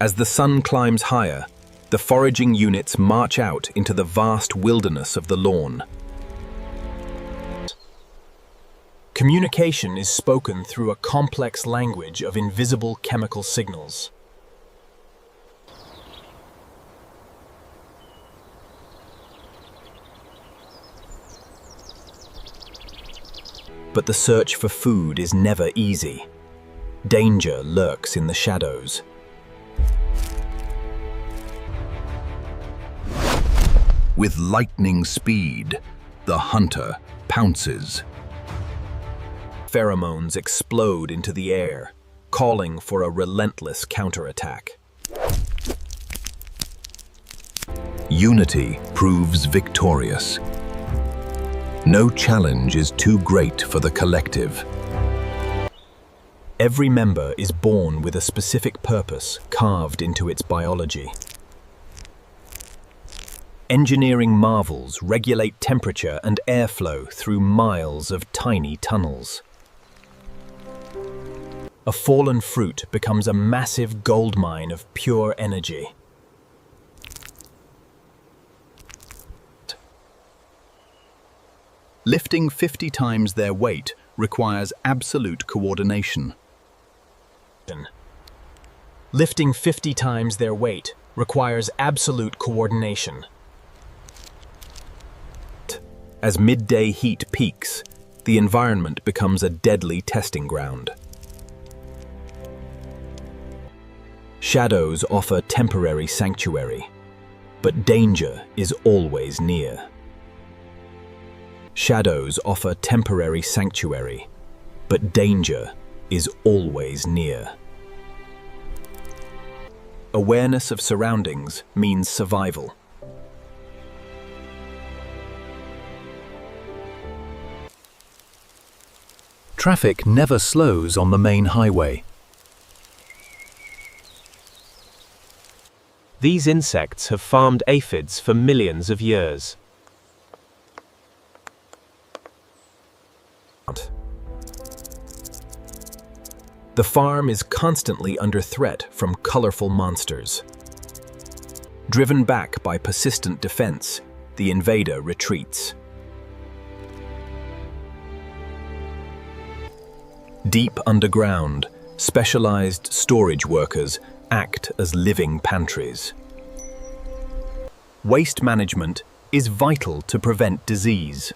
As the sun climbs higher, the foraging units march out into the vast wilderness of the lawn. Communication is spoken through a complex language of invisible chemical signals. But the search for food is never easy. Danger lurks in the shadows. With lightning speed, the hunter pounces. Pheromones explode into the air, calling for a relentless counterattack. Unity proves victorious. No challenge is too great for the collective. Every member is born with a specific purpose carved into its biology. Engineering marvels regulate temperature and airflow through miles of tiny tunnels. A fallen fruit becomes a massive goldmine of pure energy. Lifting 50 times their weight requires absolute coordination. Lifting 50 times their weight requires absolute coordination. As midday heat peaks, the environment becomes a deadly testing ground. Shadows offer temporary sanctuary, but danger is always near. Shadows offer temporary sanctuary, but danger is always near. Awareness of surroundings means survival. Traffic never slows on the main highway. These insects have farmed aphids for millions of years. The farm is constantly under threat from colorful monsters. Driven back by persistent defense, the invader retreats. Deep underground, specialized storage workers act as living pantries. Waste management is vital to prevent disease.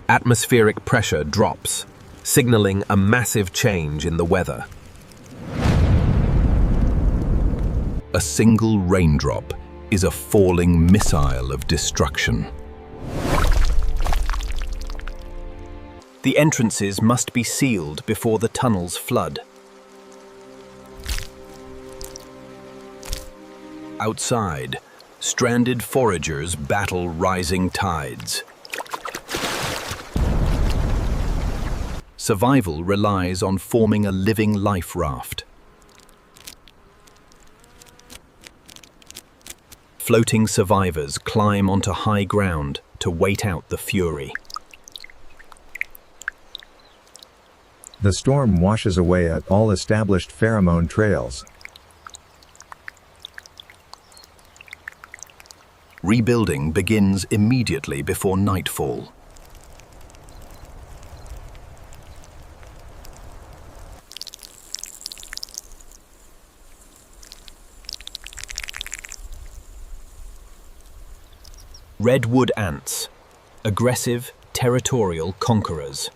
Atmospheric pressure drops, signaling a massive change in the weather. A single raindrop is a falling missile of destruction. The entrances must be sealed before the tunnels flood. Outside, stranded foragers battle rising tides. Survival relies on forming a living life raft. Floating survivors climb onto high ground to wait out the fury. The storm washes away at all established pheromone trails. Rebuilding begins immediately before nightfall. Redwood ants, aggressive, territorial conquerors.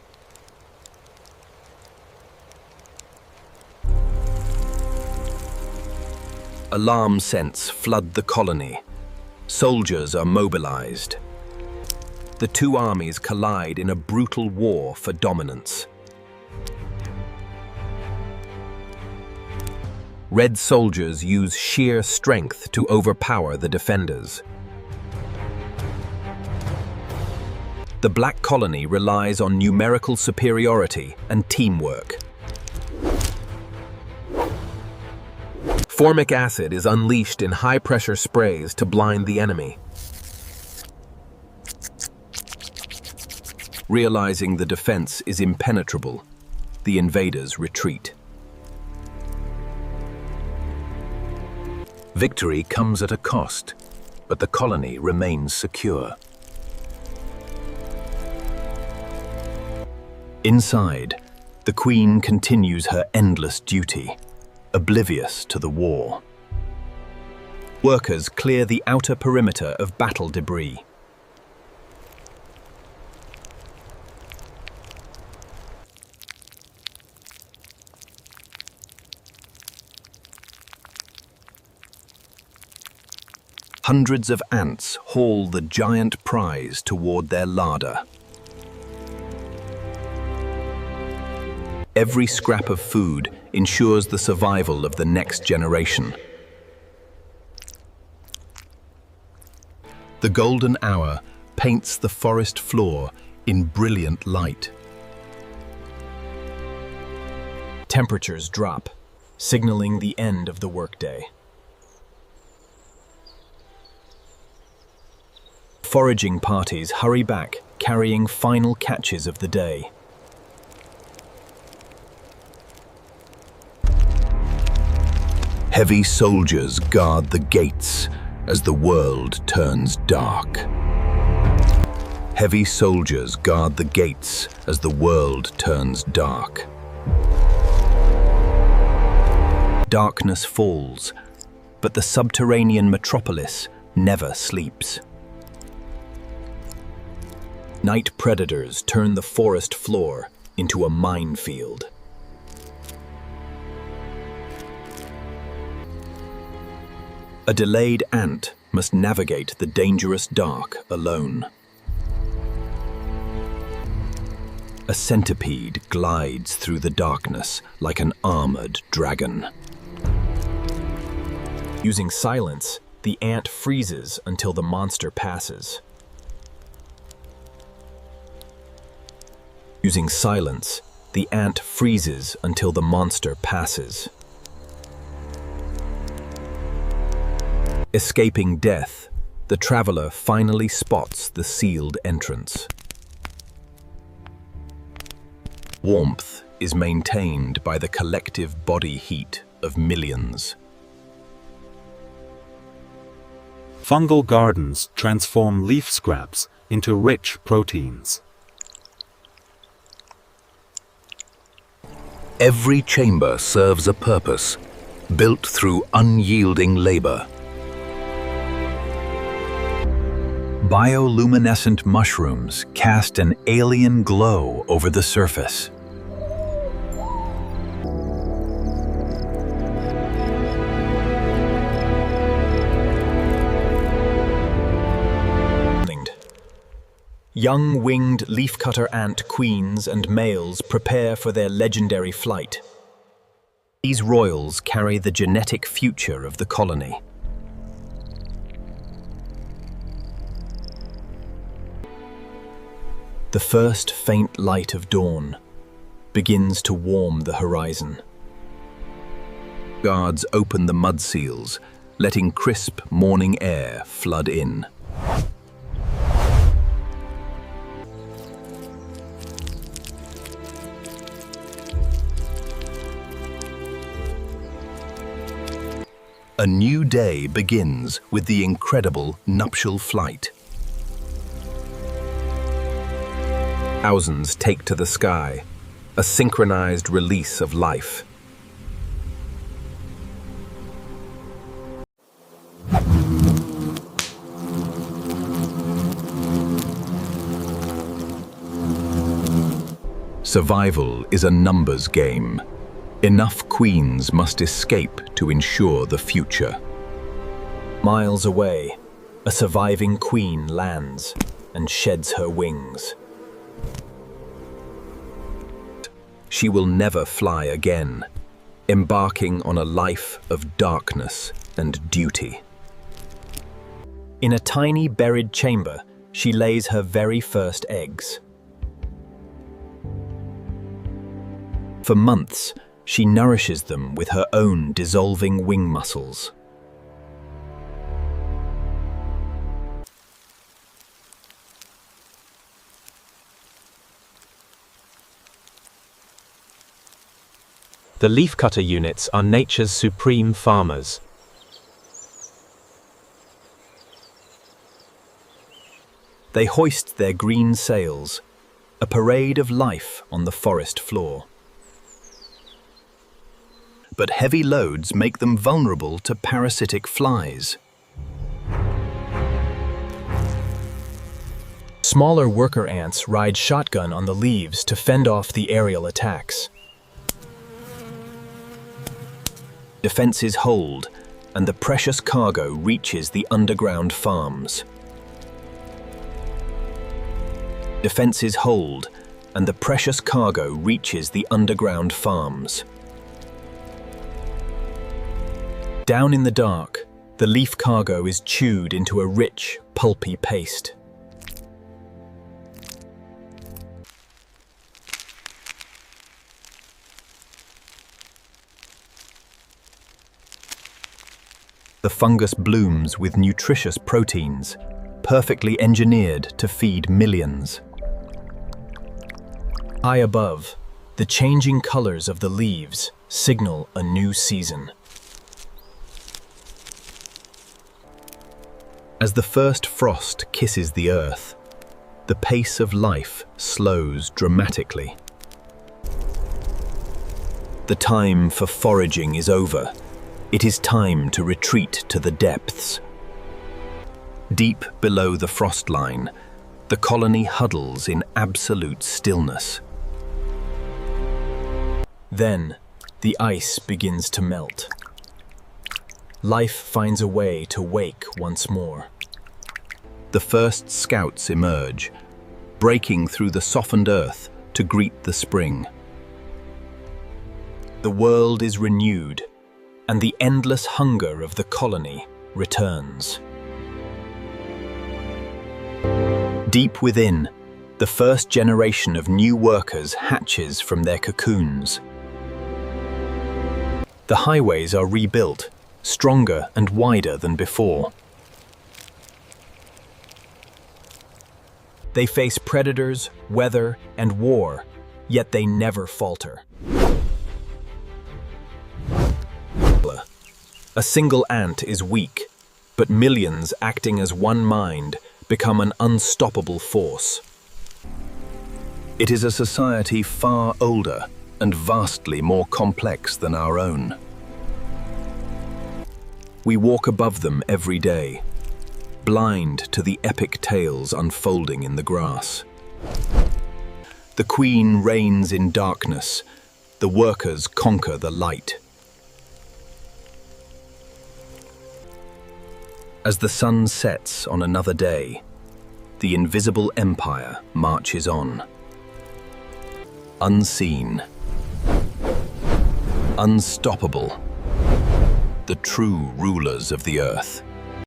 Alarm scents flood the colony. Soldiers are mobilized. The two armies collide in a brutal war for dominance. Red soldiers use sheer strength to overpower the defenders. The Black Colony relies on numerical superiority and teamwork. Formic acid is unleashed in high-pressure sprays to blind the enemy. Realizing the defense is impenetrable, the invaders retreat. Victory comes at a cost, but the colony remains secure. Inside, the Queen continues her endless duty, oblivious to the war. Workers clear the outer perimeter of battle debris. Hundreds of ants haul the giant prize toward their larder. Every scrap of food ensures the survival of the next generation. The golden hour paints the forest floor in brilliant light. Temperatures drop, signaling the end of the workday. Foraging parties hurry back, carrying final catches of the day. Heavy soldiers guard the gates as the world turns dark. Heavy soldiers guard the gates as the world turns dark. Darkness falls, but the subterranean metropolis never sleeps. Night predators turn the forest floor into a minefield. A delayed ant must navigate the dangerous dark alone. A centipede glides through the darkness like an armored dragon. Using silence, the ant freezes until the monster passes. Using silence, the ant freezes until the monster passes. Escaping death, the traveler finally spots the sealed entrance. Warmth is maintained by the collective body heat of millions. Fungal gardens transform leaf scraps into rich proteins. Every chamber serves a purpose, built through unyielding labor. Bioluminescent mushrooms cast an alien glow over the surface. Young winged leafcutter ant queens and males prepare for their legendary flight. These royals carry the genetic future of the colony. The first faint light of dawn begins to warm the horizon. Guards open the mud seals, letting crisp morning air flood in. A new day begins with the incredible nuptial flight. Thousands take to the sky, a synchronized release of life. Survival is a numbers game. Enough queens must escape to ensure the future. Miles away, a surviving queen lands and sheds her wings. She will never fly again, embarking on a life of darkness and duty. In a tiny buried chamber, she lays her very first eggs. For months, she nourishes them with her own dissolving wing muscles. The leafcutter units are nature's supreme farmers. They hoist their green sails, a parade of life on the forest floor. But heavy loads make them vulnerable to parasitic flies. Smaller worker ants ride shotgun on the leaves to fend off the aerial attacks. Defenses hold, and the precious cargo reaches the underground farms. Defenses hold, and the precious cargo reaches the underground farms. Down in the dark, the leaf cargo is chewed into a rich, pulpy paste. The fungus blooms with nutritious proteins, perfectly engineered to feed millions. High above, the changing colors of the leaves signal a new season. As the first frost kisses the earth, the pace of life slows dramatically. The time for foraging is over. It is time to retreat to the depths. Deep below the frost line, the colony huddles in absolute stillness. Then, the ice begins to melt. Life finds a way to wake once more. The first scouts emerge, breaking through the softened earth to greet the spring. The world is renewed, and the endless hunger of the colony returns. Deep within, the first generation of new workers hatches from their cocoons. The highways are rebuilt, stronger and wider than before. They face predators, weather, and war, yet they never falter. A single ant is weak, but millions acting as one mind become an unstoppable force. It is a society far older and vastly more complex than our own. We walk above them every day, blind to the epic tales unfolding in the grass. The queen reigns in darkness, the workers conquer the light. As the sun sets on another day, the invisible empire marches on. Unseen, unstoppable, the true rulers of the earth.